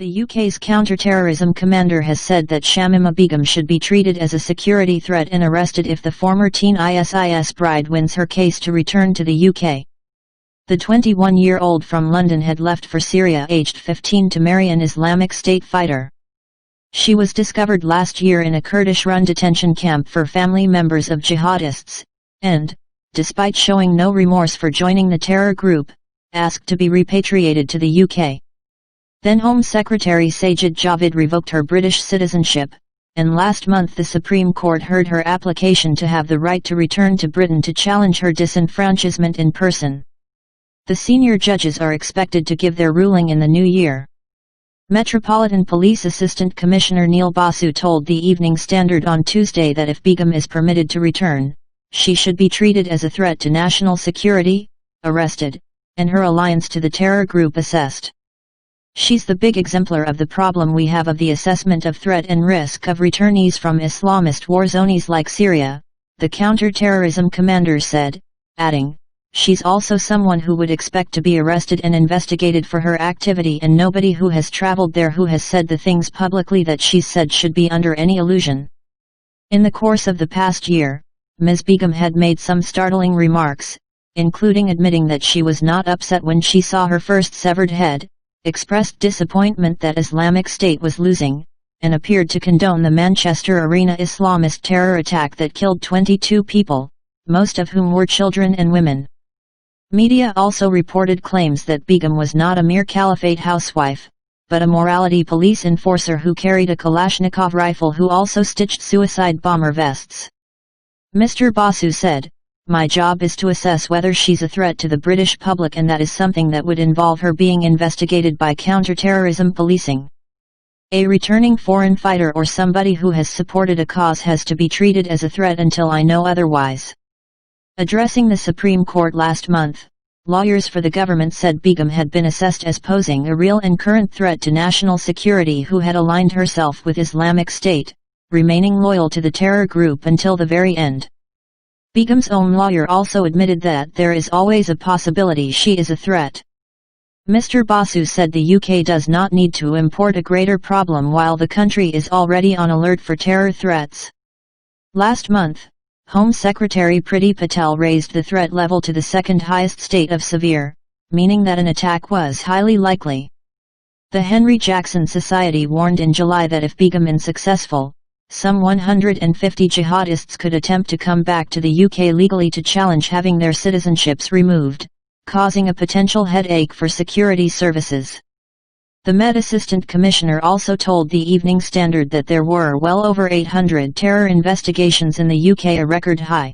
The UK's counter-terrorism commander has said that Shamima Begum should be treated as a security threat and arrested if the former teen ISIS bride wins her case to return to the UK. The 21-year-old from London had left for Syria aged 15 to marry an Islamic State fighter. She was discovered last year in a Kurdish-run detention camp for family members of jihadists, and, despite showing no remorse for joining the terror group, asked to be repatriated to the UK. Then Home Secretary Sajid Javid revoked her British citizenship, and last month the Supreme Court heard her application to have the right to return to Britain to challenge her disenfranchisement in person. The senior judges are expected to give their ruling in the new year. Metropolitan Police Assistant Commissioner Neil Basu told the Evening Standard on Tuesday that if Begum is permitted to return, she should be treated as a threat to national security, arrested, and her alliance to the terror group assessed. She's the big exemplar of the problem we have of the assessment of threat and risk of returnees from Islamist war zones like Syria, the counter-terrorism commander said, adding, "She's also someone who would expect to be arrested and investigated for her activity, and nobody who has traveled there who has said the things publicly that she's said should be under any illusion." In the course of the past year, Ms. Begum had made some startling remarks, including admitting that she was not upset when she saw her first severed head, expressed disappointment that Islamic State was losing, and appeared to condone the Manchester Arena Islamist terror attack that killed 22 people, most of whom were children and women. Media also reported claims that Begum was not a mere caliphate housewife, but a morality police enforcer who carried a Kalashnikov rifle who also stitched suicide bomber vests. Mr. Basu said, "My job is to assess whether she's a threat to the British public, and that is something that would involve her being investigated by counter-terrorism policing. A returning foreign fighter or somebody who has supported a cause has to be treated as a threat until I know otherwise." Addressing the Supreme Court last month, lawyers for the government said Begum had been assessed as posing a real and current threat to national security who had aligned herself with Islamic State, remaining loyal to the terror group until the very end. Begum's own lawyer also admitted that there is always a possibility she is a threat. Mr. Basu said the UK does not need to import a greater problem while the country is already on alert for terror threats. Last month, Home Secretary Priti Patel raised the threat level to the second highest state of severe, meaning that an attack was highly likely. The Henry Jackson Society warned in July that if Begum is successful, some 150 jihadists could attempt to come back to the UK legally to challenge having their citizenships removed, causing a potential headache for security services. The Met Assistant Commissioner also told the Evening Standard that there were well over 800 terror investigations in the UK, a record high.